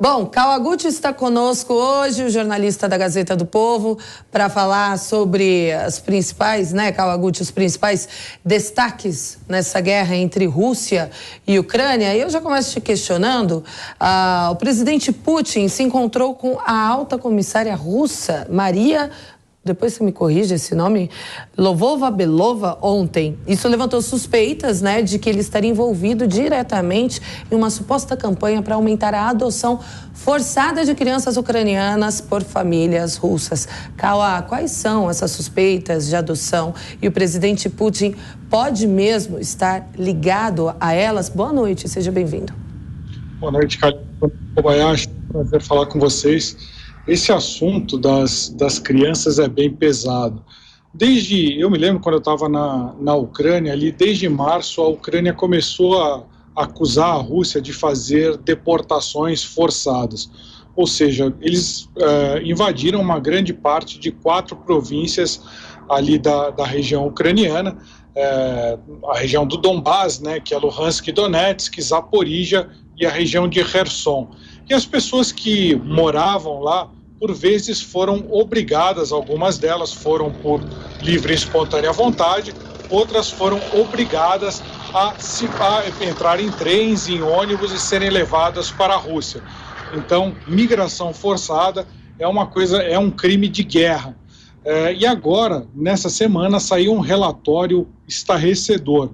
Bom, Kawaguchi está conosco hoje, o jornalista da Gazeta do Povo, para falar sobre as principais, Kawaguchi, os principais destaques nessa guerra entre Rússia e Ucrânia. E eu já começo te questionando, o presidente Putin se encontrou com a alta comissária russa, Maria, depois você me corrige esse nome, Lvova-Belova, ontem. Isso levantou suspeitas, de que ele estaria envolvido diretamente em uma suposta campanha para aumentar a adoção forçada de crianças ucranianas por famílias russas. Kawa, quais são essas suspeitas de adoção? E o presidente Putin pode mesmo estar ligado a elas? Boa noite, seja bem-vindo. Boa noite, Carlos Kobayashi. Prazer falar com vocês. Esse assunto das crianças é bem pesado. Eu me lembro quando eu estava na Ucrânia, ali desde março, a Ucrânia começou a acusar a Rússia de fazer deportações forçadas. Ou seja, eles invadiram uma grande parte de 4 províncias ali da região ucraniana, a região do Donbás, que é Luhansk e Donetsk, Zaporíжia e a região de Kherson. E as pessoas que moravam lá, por vezes, foram obrigadas, algumas delas foram por livre e espontânea vontade, outras foram obrigadas a entrar em trens, em ônibus e serem levadas para a Rússia. Então, migração forçada é um crime de guerra. E agora, nessa semana, saiu um relatório estarrecedor,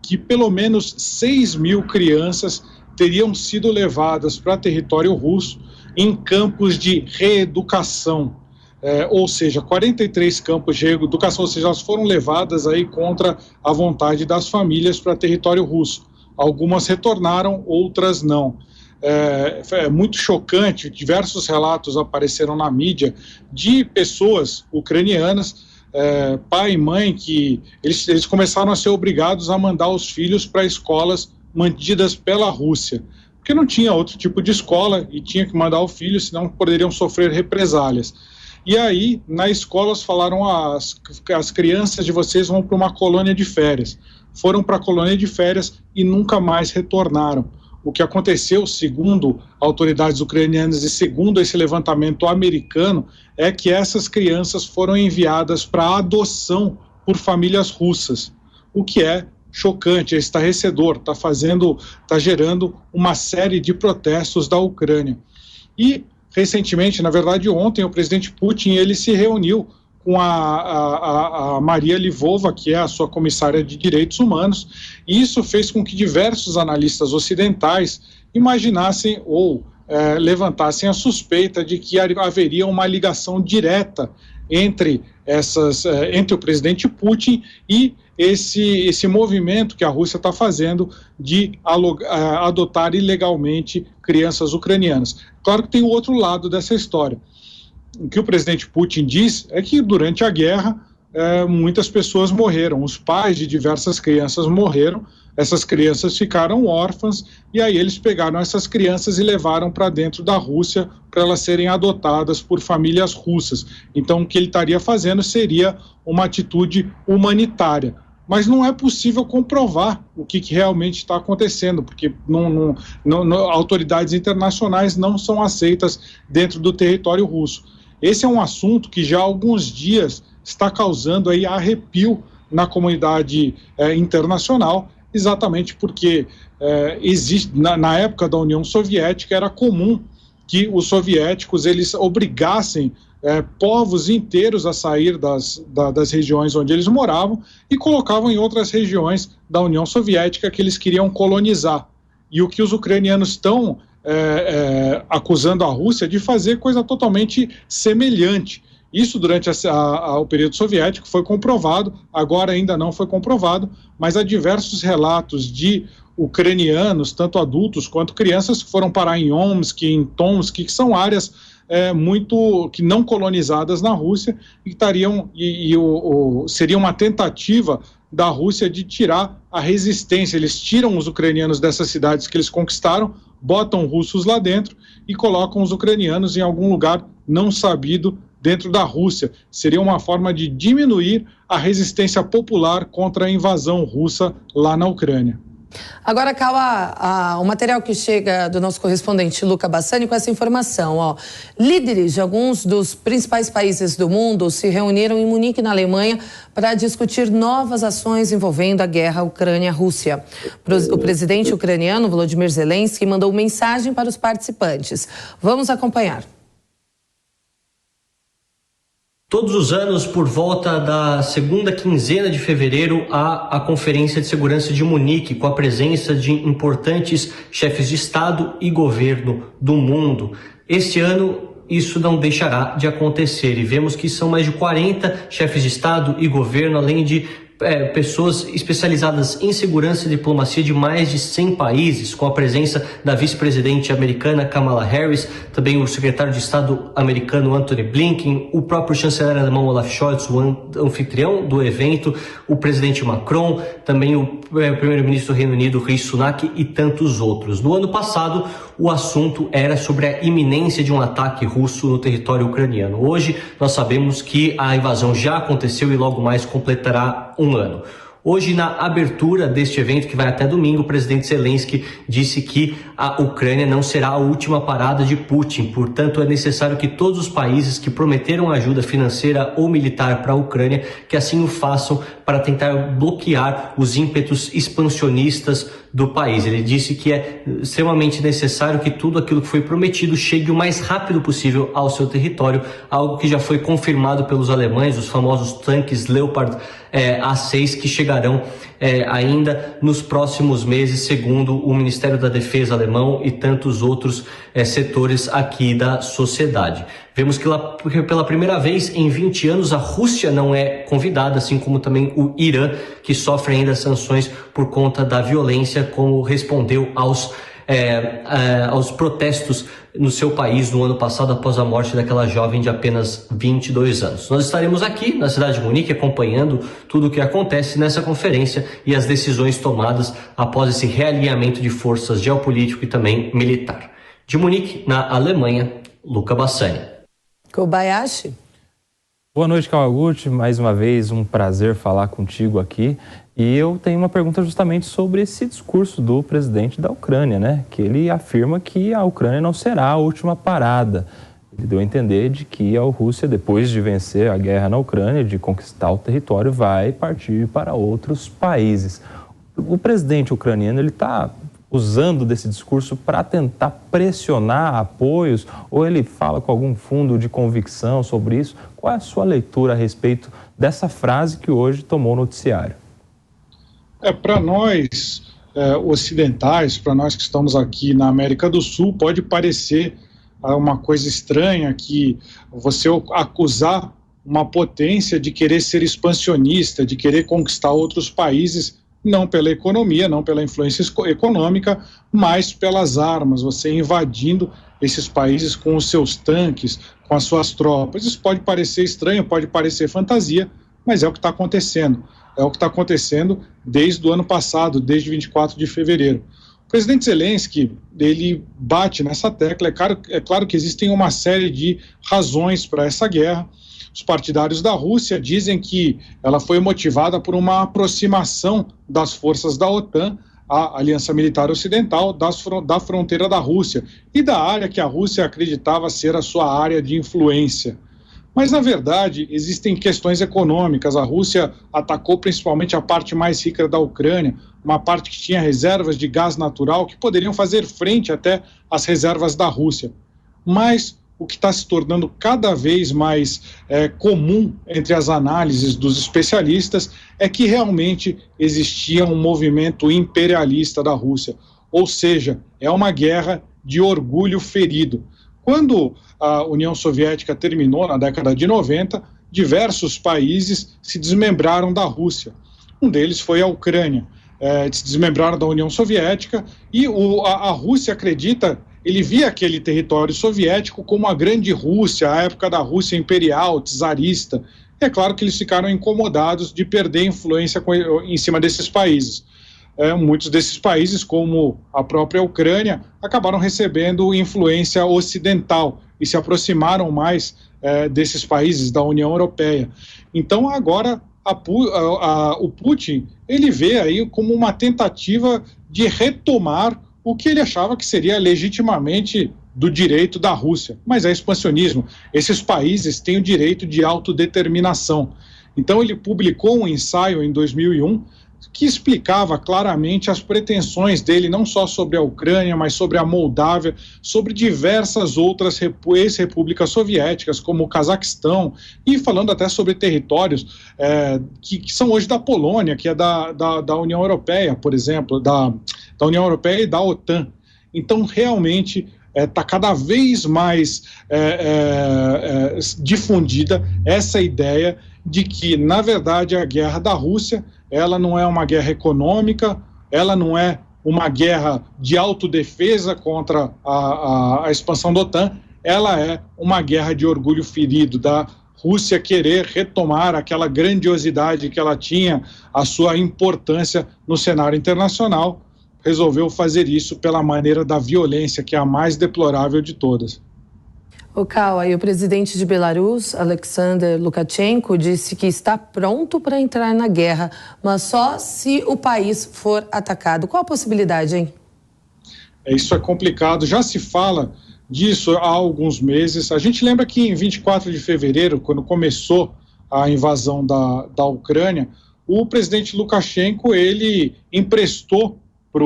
que pelo menos 6.000 crianças teriam sido levadas para território russo em campos de reeducação, ou seja, 43 campos de reeducação, ou seja, elas foram levadas aí contra a vontade das famílias para território russo. Algumas retornaram, outras não. É muito chocante, diversos relatos apareceram na mídia de pessoas ucranianas, pai e mãe, que eles começaram a ser obrigados a mandar os filhos para escolas mantidas pela Rússia, porque não tinha outro tipo de escola e tinha que mandar o filho, senão poderiam sofrer represálias. E aí, na escola, falaram, as crianças de vocês vão para uma colônia de férias. Foram para a colônia de férias e nunca mais retornaram. O que aconteceu, segundo autoridades ucranianas e segundo esse levantamento americano, é que essas crianças foram enviadas para adoção por famílias russas, o que é chocante, é estarrecedor, está gerando uma série de protestos da Ucrânia. E, recentemente, na verdade ontem, o presidente Putin ele se reuniu com a Maria Lvova, que é a sua comissária de direitos humanos, e isso fez com que diversos analistas ocidentais imaginassem ou levantassem a suspeita de que haveria uma ligação direta entre o presidente Putin e esse movimento que a Rússia está fazendo de adotar ilegalmente crianças ucranianas. Claro que tem o outro lado dessa história. O que o presidente Putin diz é que durante a guerra muitas pessoas morreram, os pais de diversas crianças morreram, essas crianças ficaram órfãs e aí eles pegaram essas crianças e levaram para dentro da Rússia para elas serem adotadas por famílias russas. Então o que ele estaria fazendo seria uma atitude humanitária. Mas não é possível comprovar o que realmente está acontecendo, porque autoridades internacionais não são aceitas dentro do território russo. Esse é um assunto que já há alguns dias está causando aí arrepio na comunidade internacional, exatamente porque na época da União Soviética era comum que os soviéticos eles obrigassem povos inteiros a sair das regiões onde eles moravam e colocavam em outras regiões da União Soviética que eles queriam colonizar. E o que os ucranianos estão acusando a Rússia de fazer coisa totalmente semelhante. Isso durante o período soviético foi comprovado, agora ainda não foi comprovado, mas há diversos relatos de ucranianos, tanto adultos quanto crianças, que foram parar em Omsk, em Tomsk, que são áreas que não colonizadas na Rússia e seria uma tentativa da Rússia de tirar a resistência. Eles tiram os ucranianos dessas cidades que eles conquistaram, botam russos lá dentro e colocam os ucranianos em algum lugar não sabido dentro da Rússia. Seria uma forma de diminuir a resistência popular contra a invasão russa lá na Ucrânia. Agora, Cauã, o material que chega do nosso correspondente Luca Bassani com essa informação, ó. Líderes de alguns dos principais países do mundo se reuniram em Munique, na Alemanha, para discutir novas ações envolvendo a guerra Ucrânia-Rússia. O presidente ucraniano, Volodymyr Zelensky, mandou mensagem para os participantes. Vamos acompanhar. Todos os anos, por volta da segunda quinzena de fevereiro, há a Conferência de Segurança de Munique, com a presença de importantes chefes de Estado e governo do mundo. Este ano, isso não deixará de acontecer e vemos que são mais de 40 chefes de Estado e governo, além de pessoas especializadas em segurança e diplomacia de mais de 100 países, com a presença da vice-presidente americana Kamala Harris, também o secretário de Estado americano Antony Blinken, o próprio chanceler alemão Olaf Scholz, o anfitrião do evento, o presidente Macron, também o primeiro-ministro do Reino Unido, Rishi Sunak, e tantos outros. No ano passado, o assunto era sobre a iminência de um ataque russo no território ucraniano. Hoje, nós sabemos que a invasão já aconteceu e logo mais completará um ano. Hoje, na abertura deste evento, que vai até domingo, o presidente Zelensky disse que a Ucrânia não será a última parada de Putin. Portanto, é necessário que todos os países que prometeram ajuda financeira ou militar para a Ucrânia, que assim o façam para tentar bloquear os ímpetos expansionistas do país. Ele disse que é extremamente necessário que tudo aquilo que foi prometido chegue o mais rápido possível ao seu território, algo que já foi confirmado pelos alemães, os famosos tanques Leopard A6, que chegarão ainda nos próximos meses, segundo o Ministério da Defesa alemão e tantos outros setores aqui da sociedade. Vemos que pela primeira vez em 20 anos a Rússia não é convidada, assim como também o Irã, que sofre ainda sanções por conta da violência, como respondeu aos protestos no seu país no ano passado após a morte daquela jovem de apenas 22 anos. Nós estaremos aqui na cidade de Munique acompanhando tudo o que acontece nessa conferência e as decisões tomadas após esse realinhamento de forças geopolítico e também militar. De Munique, na Alemanha, Luca Bassani. Kobayashi. Boa noite, Kawaguchi. Mais uma vez, um prazer falar contigo aqui. E eu tenho uma pergunta justamente sobre esse discurso do presidente da Ucrânia, né? Que ele afirma que a Ucrânia não será a última parada. Ele deu a entender de que a Rússia, depois de vencer a guerra na Ucrânia, de conquistar o território, vai partir para outros países. O presidente ucraniano, ele está usando desse discurso para tentar pressionar apoios, ou ele fala com algum fundo de convicção sobre isso? Qual é a sua leitura a respeito dessa frase que hoje tomou o noticiário? Para nós ocidentais, para nós que estamos aqui na América do Sul, pode parecer uma coisa estranha que você acusar uma potência de querer ser expansionista, de querer conquistar outros países, não pela economia, não pela influência econômica, mas pelas armas, você invadindo esses países com os seus tanques, com as suas tropas. Isso pode parecer estranho, pode parecer fantasia, mas é o que está acontecendo. É o que está acontecendo desde o ano passado, desde 24 de fevereiro. O presidente Zelensky, ele bate nessa tecla. É claro que existem uma série de razões para essa guerra. Os partidários da Rússia dizem que ela foi motivada por uma aproximação das forças da OTAN, a Aliança Militar Ocidental, da fronteira da Rússia e da área que a Rússia acreditava ser a sua área de influência. Mas, na verdade, existem questões econômicas. A Rússia atacou principalmente a parte mais rica da Ucrânia, uma parte que tinha reservas de gás natural que poderiam fazer frente até às reservas da Rússia. Mas o que está se tornando cada vez mais comum entre as análises dos especialistas é que realmente existia um movimento imperialista da Rússia, ou seja, é uma guerra de orgulho ferido. Quando a União Soviética terminou na década de 90, diversos países se desmembraram da Rússia. Um deles foi a Ucrânia. Se desmembraram da União Soviética e a Rússia acredita. Ele via aquele território soviético como a grande Rússia, a época da Rússia imperial, czarista. É claro que eles ficaram incomodados de perder influência em cima desses países. Muitos desses países, como a própria Ucrânia, acabaram recebendo influência ocidental e se aproximaram mais desses países da União Europeia. Então, agora, o Putin, ele vê aí como uma tentativa de retomar o que ele achava que seria legitimamente do direito da Rússia, mas é expansionismo. Esses países têm o direito de autodeterminação. Então ele publicou um ensaio em 2001 que explicava claramente as pretensões dele, não só sobre a Ucrânia, mas sobre a Moldávia, sobre diversas outras ex-repúblicas soviéticas, como o Cazaquistão, e falando até sobre territórios que são hoje da Polônia, que é da União Europeia, por exemplo, da União Europeia e da OTAN. Então, realmente, está cada vez mais difundida essa ideia de que, na verdade, a guerra da Rússia, ela não é uma guerra econômica, ela não é uma guerra de autodefesa contra a expansão da OTAN, ela é uma guerra de orgulho ferido, da Rússia querer retomar aquela grandiosidade que ela tinha, a sua importância no cenário internacional, resolveu fazer isso pela maneira da violência, que é a mais deplorável de todas. O Cauã, e o presidente de Belarus, Alexander Lukashenko, disse que está pronto para entrar na guerra, mas só se o país for atacado. Qual a possibilidade, hein? Isso é complicado. Já se fala disso há alguns meses. A gente lembra que em 24 de fevereiro, quando começou a invasão da Ucrânia, o presidente Lukashenko, ele emprestou para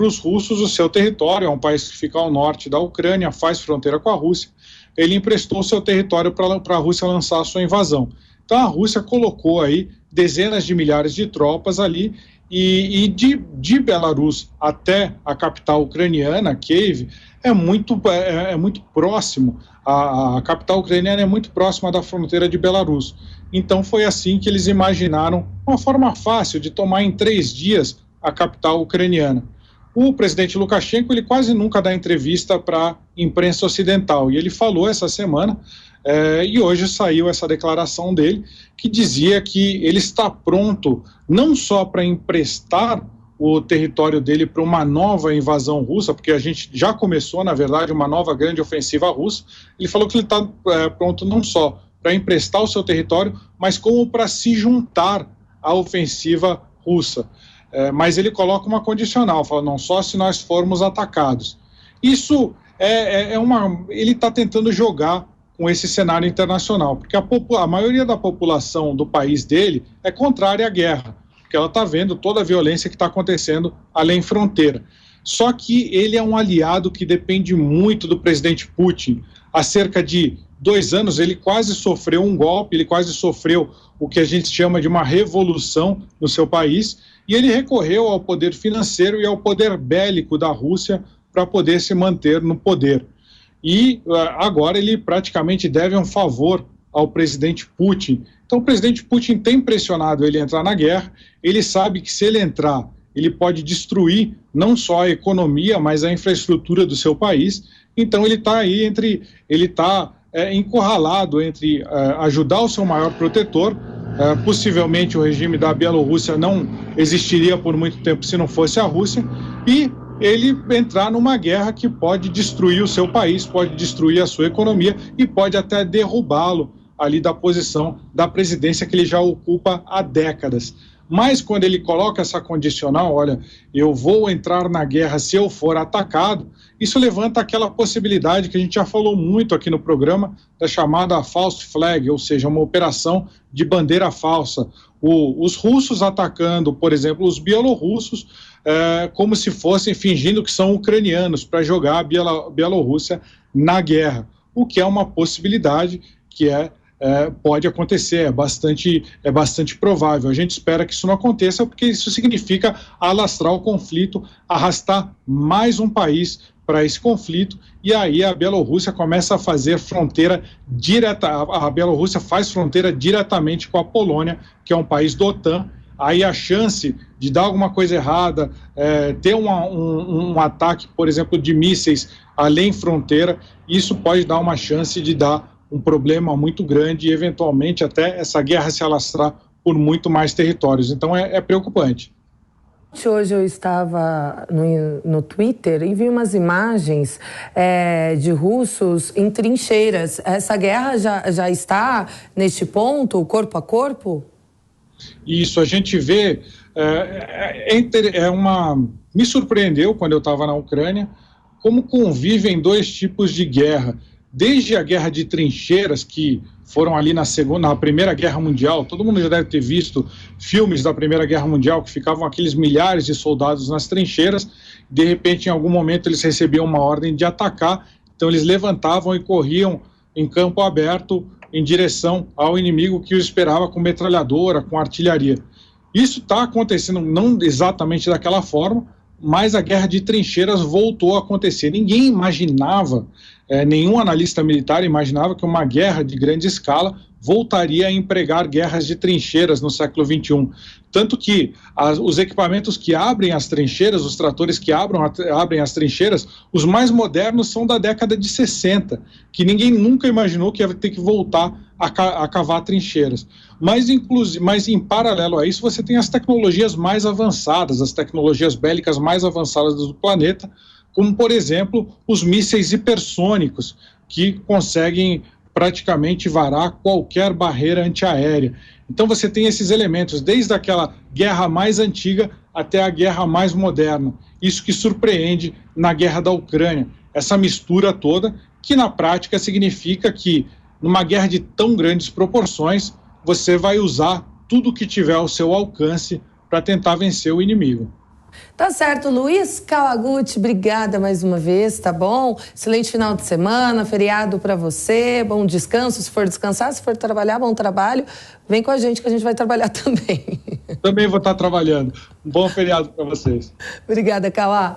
os russos o seu território. É um país que fica ao norte da Ucrânia, faz fronteira com a Rússia. Ele emprestou o seu território para a Rússia lançar a sua invasão. Então a Rússia colocou aí dezenas de milhares de tropas ali e de Belarus até a capital ucraniana, Kiev, é muito próximo. A capital ucraniana é muito próxima da fronteira de Belarus. Então foi assim que eles imaginaram uma forma fácil de tomar em 3 dias a capital ucraniana. O presidente Lukashenko, ele quase nunca dá entrevista para a imprensa ocidental, e ele falou essa semana, e hoje saiu essa declaração dele, que dizia que ele está pronto não só para emprestar o território dele para uma nova invasão russa, porque a gente já começou, na verdade, uma nova grande ofensiva russa. Ele falou que ele está pronto não só para emprestar o seu território, mas como para se juntar à ofensiva russa. Mas ele coloca uma condicional, fala, não só se nós formos atacados. Isso ele está tentando jogar com esse cenário internacional, porque a maioria da população do país dele é contrária à guerra, porque ela está vendo toda a violência que está acontecendo além fronteira. Só que ele é um aliado que depende muito do presidente Putin. Há cerca de 2 anos ele quase sofreu um golpe, ele quase sofreu o que a gente chama de uma revolução no seu país, e ele recorreu ao poder financeiro e ao poder bélico da Rússia para poder se manter no poder. E agora ele praticamente deve um favor ao presidente Putin. Então o presidente Putin tem pressionado ele a entrar na guerra, ele sabe que se ele entrar, ele pode destruir não só a economia, mas a infraestrutura do seu país. Então ele está aí encurralado entre ajudar o seu maior protetor. Possivelmente o regime da Bielorrússia não existiria por muito tempo se não fosse a Rússia, e ele entrar numa guerra que pode destruir o seu país, pode destruir a sua economia e pode até derrubá-lo ali da posição da presidência que ele já ocupa há décadas. Mas quando ele coloca essa condicional, olha, eu vou entrar na guerra se eu for atacado, isso levanta aquela possibilidade que a gente já falou muito aqui no programa, da chamada false flag, ou seja, uma operação de bandeira falsa. Os russos atacando, por exemplo, os bielorrussos, como se fossem fingindo que são ucranianos, para jogar a Bielorrússia na guerra, o que é uma possibilidade que pode acontecer, é bastante provável. A gente espera que isso não aconteça, porque isso significa alastrar o conflito, arrastar mais um país para esse conflito, e aí a Bielorrússia começa a fazer fronteira direta. A Bielorrússia faz fronteira diretamente com a Polônia, que é um país da OTAN. Aí a chance de dar alguma coisa errada, ter um ataque, por exemplo, de mísseis além fronteira, isso pode dar uma chance de dar um problema muito grande e, eventualmente, até essa guerra se alastrar por muito mais territórios. Então, é preocupante. Hoje eu estava no Twitter e vi umas imagens de russos em trincheiras. Essa guerra já está neste ponto, corpo a corpo? Isso, a gente vê, me surpreendeu quando eu estava na Ucrânia, como convivem dois tipos de guerra. Desde a guerra de trincheiras, que foram ali na Primeira Guerra Mundial, todo mundo já deve ter visto filmes da Primeira Guerra Mundial, que ficavam aqueles milhares de soldados nas trincheiras, de repente, em algum momento, eles recebiam uma ordem de atacar, então eles levantavam e corriam em campo aberto em direção ao inimigo que os esperava com metralhadora, com artilharia. Isso está acontecendo não exatamente daquela forma, mas a guerra de trincheiras voltou a acontecer. Ninguém imaginava, nenhum analista militar imaginava que uma guerra de grande escala voltaria a empregar guerras de trincheiras no século XXI. Tanto que os equipamentos que abrem as trincheiras, os tratores que abrem as trincheiras, os mais modernos são da década de 60, que ninguém nunca imaginou que ia ter que voltar a cavar trincheiras. Mas em paralelo a isso, você tem as tecnologias mais avançadas, as tecnologias bélicas mais avançadas do planeta, como, por exemplo, os mísseis hipersônicos, que conseguem praticamente varar qualquer barreira antiaérea. Então você tem esses elementos, desde aquela guerra mais antiga até a guerra mais moderna. Isso que surpreende na guerra da Ucrânia, essa mistura toda, que na prática significa que numa guerra de tão grandes proporções, você vai usar tudo que tiver ao seu alcance para tentar vencer o inimigo. Tá certo, Luiz Kawaguchi, obrigada mais uma vez, tá bom? Excelente final de semana, feriado para você, bom descanso, se for descansar, se for trabalhar, bom trabalho. Vem com a gente que a gente vai trabalhar também. Também vou estar trabalhando. Um bom feriado para vocês. Obrigada, Kawa.